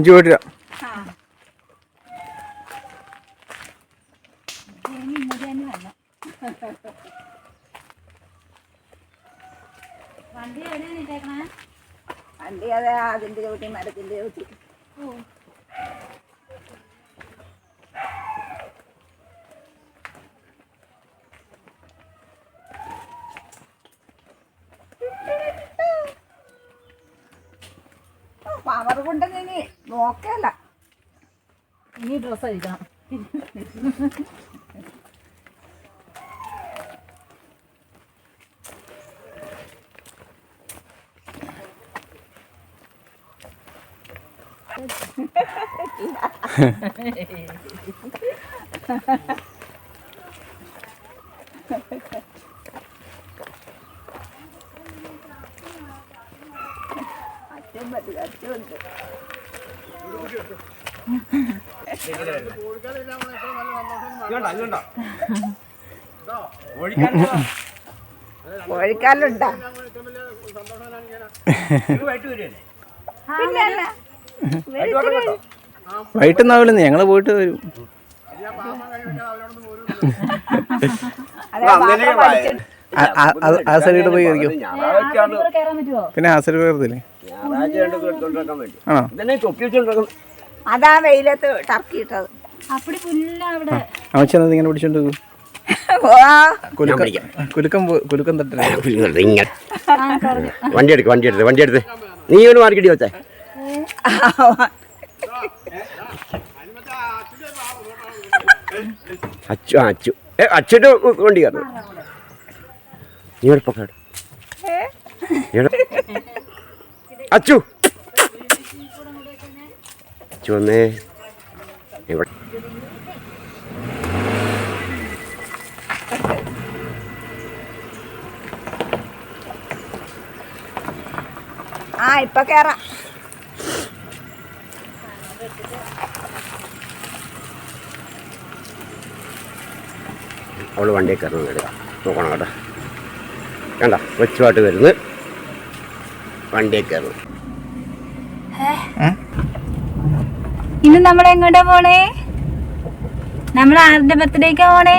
പോയിട്ടില്ല. വണ്ടി അതെ അതിന്റെ ചവിട്ടി മരത്തിന്റെ ചവിട്ടി. പവർ കൊണ്ടൊന്നും ഇനി നോക്കല്ല. ഇനി ഡ്രസ്സ് അഴിക്കണം. കോഴിക്കാലുണ്ടാ വൈകിട്ടൊന്നാവില്ലെന്ന് ഞങ്ങള് പോയിട്ട് വരും. ആ സൈഡിൽ പോയി കയറിക്കോ. പിന്നെ ആ സൈഡ് കയറത്തില്ലേ? ആണോ? അതാ വെയിലത്ത് ടർക്കി ഇട്ടത്. അമ്മച്ചെന്നത് ഇങ്ങനെ പിടിച്ചോണ്ട് കുലുക്കം തട്ടേ. വണ്ടി എടുത്ത് നീ ഒന്ന് മാർക്കറ്റി വെച്ചേ. അച്ഛൻ്റെ വണ്ടി കയറണം. നീ എളുപ്പക്കാട് അച്ചു വന്നേ ഇവിടെ. ഇപ്പൊ കേറാം. അവള് വണ്ടിയെ കയറണം. എടുക്കാം നോക്കണം കേട്ടോ. കണ്ട കൊച്ചുമായിട്ട് വരുന്നു. വണ്ടിയെ കയറുന്നു. ഇന്ന് നമ്മൾ എങ്ങോട്ടാ പോണേ? നമ്മൾ ആരുടെ ബർത്ത്ഡേക്കാ പോണേ?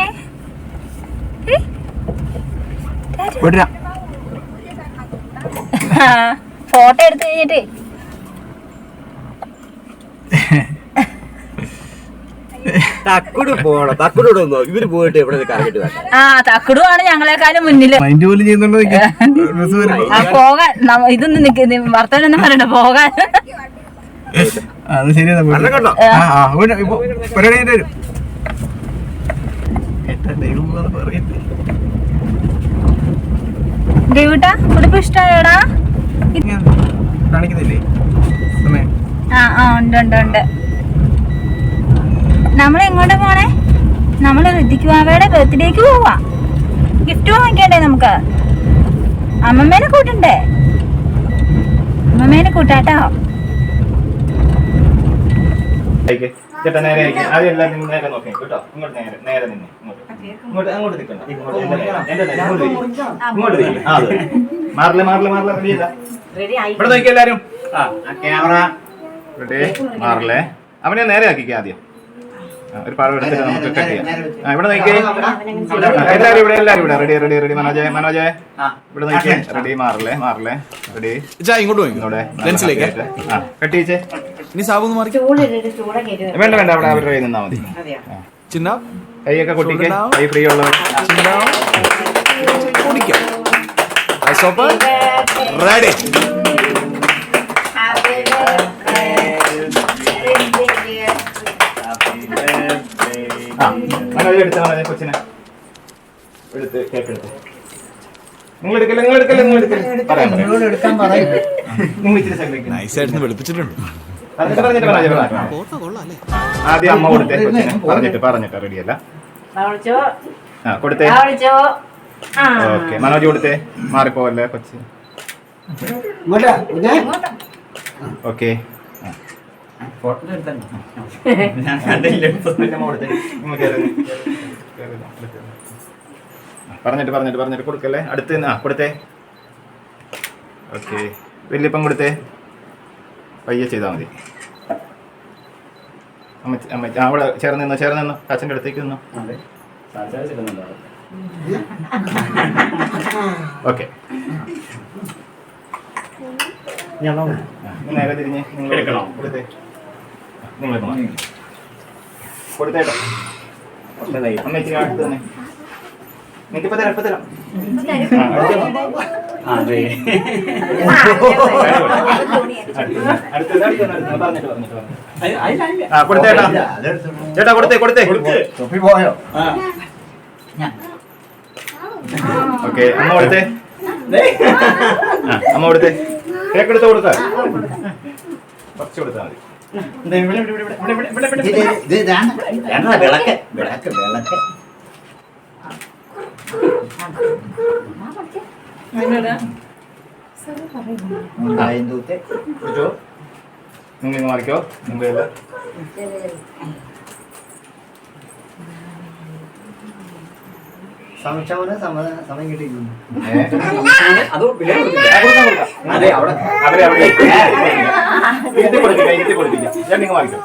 ഫോട്ടോ എടുത്ത് കഴിഞ്ഞിട്ട് തക്കുട് പോണം. തക്കുടോടൊന്നോ ഇവര് പോയിട്ട് എവിടെ കറങ്ങിട്ട് വരാം. തക്കുടു ആണ് ഞങ്ങളെക്കാളും മുന്നില്. പോകാൻ ഇതൊന്നും വർത്തമാനം പറയണ്ട. പോകാൻ അത് ശരിയാ. ദേവൂട്ടാ ഉടുപ്പ് ഇഷ്ടായോടാ? കാണിക്കുന്നില്ലേ? ഉണ്ട്. നമ്മൾ എങ്ങോട്ടാ പോണേ? നമ്മള് ഋതിക് ബാവയുടെ ബർത്ത്ഡേക്ക് പോവാ. ഗിഫ്റ്റ് വാങ്ങിക്കണ്ടേ നമുക്ക്? അമ്മമ്മേനെ കൂട്ടണ്ടേ? അമ്മമ്മേനെ കൂട്ടാട്ടോ. ചേട്ടാ നേരെ ആദ്യം എല്ലാവരും നേരെ നോക്കേ കേട്ടോ. ഇങ്ങോട്ട് നേരെ നിന്ന് അങ്ങോട്ട് നിൽക്കണ്ട. ഇങ്ങോട്ട് മാറില്ലേ ഇവിടെ നോക്കി എല്ലാരും. ക്യാമറ മാറില്ലേ. അവനെ നേരെ ആക്കിക്കേ ആദ്യം. ഒരു പഴം എടുത്തിട്ട് നമുക്ക് കട്ട് ചെയ്യാം. ഇവിടെ നോക്കിയേ എല്ലാരും ഇവിടെ റെഡി. മനോജ് ഇവിടെ നോക്കിയേ. റെഡി. മാറില്ലേ റെഡി. ഇങ്ങോട്ട് കട്ട് ചെയ്ച്ചേ. ഇനി സാബു മാറി. വേണ്ട അവിടെ അവരുടെ കയ്യിൽ നിന്നാ മതി. കൈയൊക്കെ കൊട്ടിക്കേ. കൈ ഫ്രീ ഉള്ളവർ റെഡി. മനോജ് എടുത്താൽ മതി. കൊച്ചിനെ എടുത്ത് കേക്ക് എടുത്ത് നിങ്ങൾ എടുക്കല്ലേ നൈസായിട്ട് വെളുപ്പിച്ചിട്ടുണ്ട്. ആദ്യം അമ്മ കൊടുത്തേ കൊച്ചിനെ. പറഞ്ഞിട്ട് റെഡിയല്ല. കൊടുത്തേ. ഓക്കെ മനോജ് കൊടുത്തേ. മാറിപ്പോവല്ലേ കൊച്ചി. ഓക്കെ പറഞ്ഞിട്ട് കൊടുക്കല്ലേ. അടുത്ത് കൊടുത്തേ. ഓക്കെ വല്യപ്പം കൊടുത്തേ. പയ്യെ ചെയ്താൽ മതി. അമ്മ അവിടെ ചേർന്ന് നിന്നു അച്ഛൻ്റെ അടുത്തേക്ക് നിന്നു. ഓക്കെ നേരെ തിരിഞ്ഞ് നിങ്ങൾ കൊടുത്തേ. നിങ്ങൾ കൊടുത്തേട്ടോ. അമ്മ ഇച്ചിരി അടുത്ത് തന്നെ. നിനക്കിപ്പോ തരാം ഇപ്പൊ തരാം. കൊടുത്തേട്ടാ ചേട്ടാ കൊടുത്തേ. ഓക്കെ അമ്മ കൊടുത്തേ. അമ്മ കൊടുത്തേ. കേക്കെടുത്ത് കൊടുക്കാം. കുറച്ച് കൊടുത്താൽ മതി. നിങ്ങൾ മാറിക്കോ. മുമ്പേല്ല സമയം കിട്ടിയിരുന്നു. നിങ്ങൾ മാറിക്കോ.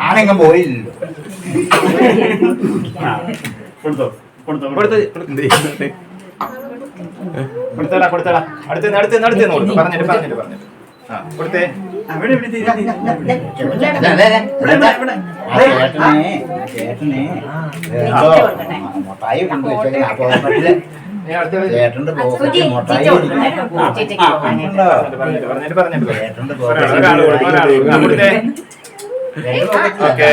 ആണെങ്കും പോയില്ലല്ലോ. കൊടുത്തടാ അടുത്ത് പറഞ്ഞിട്ട് കൊടുത്തേ. മുട്ടായി കൊണ്ടുവച്ചേ. ചേട്ടന്റെ മുട്ടായി ഓക്കെ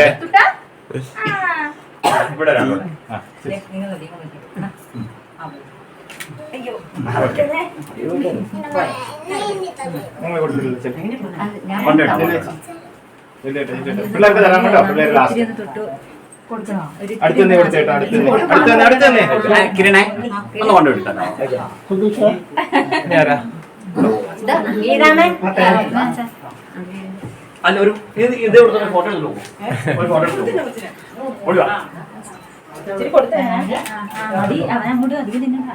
പിള്ളേർക്ക് തരാൻ കേട്ടോ. പിള്ളേർ ലാസ്റ്റ് അടുത്തന്നെ കൊടുത്തേട്ടോ. അടുത്തന്നെ കിരണേ ഒന്ന് കൊണ്ടുവിട്ടോ. അല്ല ഒരു ഇത് ഫോട്ടോ എടുത്തു. ഒരു ഫോട്ടോ എടുത്തു. അവനങ്ങോട്ട് അധികം തിന്നണ്ട.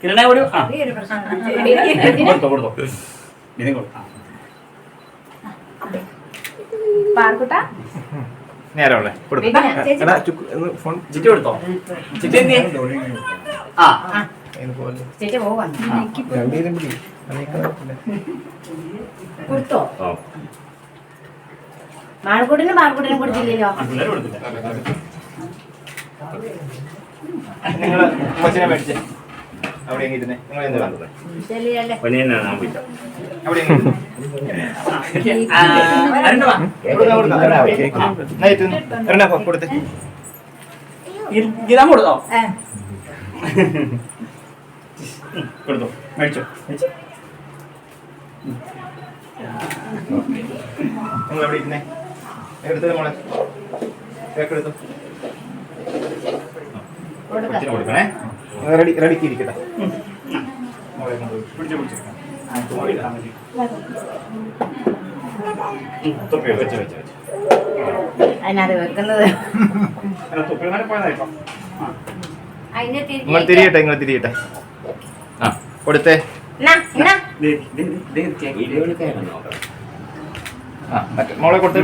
കിരണേ ഒരു കൊടുത്തോ. പാർക്കുട്ടാ നേരമുള്ള ചിറ്റി കൊടുത്തോ. ചിറ്റി ആ കൊടുത്തോ. മാർക്കൂട്ടിനും കൊടുത്തില്ലല്ലോ. നിങ്ങള് കൊച്ചിനെ മേടിച്ചേ. അവിടെ ഇരുന്നേ. നിങ്ങൾ എന്ത് കണ്ടത് അവിടെ കൊടുത്തേ. ഗിരാം കൊടുത്തോ. കൊടുത്തോ. മേടിച്ചോ. നിങ്ങൾ എവിടെ ഇരുന്നേ. എടുത്തത് മോളെ. കേക്കെടുത്തു. കൊച്ചിന് കൊടുക്കണേ. റെഡിക്ക് ഇരിക്കട്ടെ. മോളെ പിടിച്ചു അതിനകത്ത് വെക്കുന്നത് നിങ്ങൾ തിരിയട്ടെ. ആ കൊടുത്തേ. ആ മോളെ കൊടുത്തേ.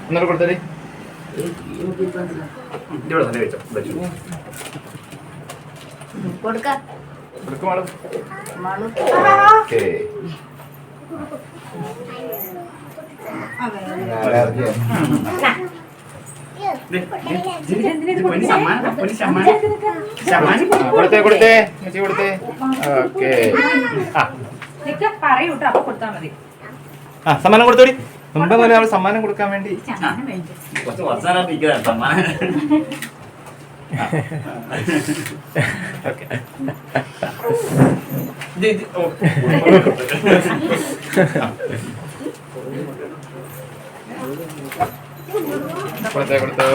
ഇന്നലെ കൊടുത്തേ. കൊടുക്കാം. കൊടുത്തേ കൊടുത്തേ ചേച്ചി കൊടുത്തേ. ഓക്കെ. പറയൂട്ടോ അപ്പൊ കൊടുത്താൽ മതി. ആ സമ്മാനം കൊടുത്തോടി. മുമ്പ് പോലെ നമ്മൾ സമ്മാനം കൊടുക്കാൻ വേണ്ടി ഓക്കെ. കൊടുത്തേ കൊടുത്തോ.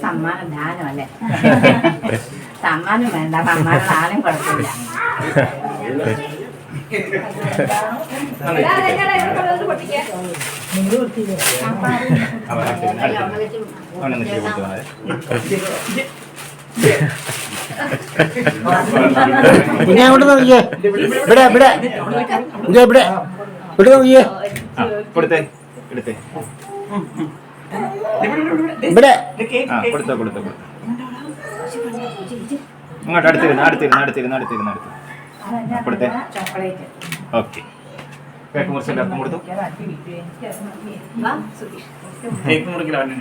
സമ്മാനം ദാനമല്ലേ? സമ്മാനം വേണ്ട, സമ്മാനം ആരും കുഴപ്പമില്ല. കുഞ്ഞെ അങ്ങോട്ട് നോക്കിയേ. ഇവിടെ ഇവിടെ ഇവിടെ ഇവിടെ ഇവിടെ നോക്കിയേ. കൊടുത്തേ എടുത്തേ. ഇവിടെ ആ കൊടുത്തോ കൊടുത്തോ കൊടുത്തോ. അങ്ങോട്ട് അടുത്തിരുന്ന് അടുത്തിരുന്ന് അടുത്തിരുന്ന് അടുത്തിരുന്ന് അടുത്ത് കൊടുത്തേ. ഓക്കെ. കേക്ക് മുറിച്ചിട്ട് അപ്പം കൊടുത്തു. കേക്ക് മുറിക്കലാണ്.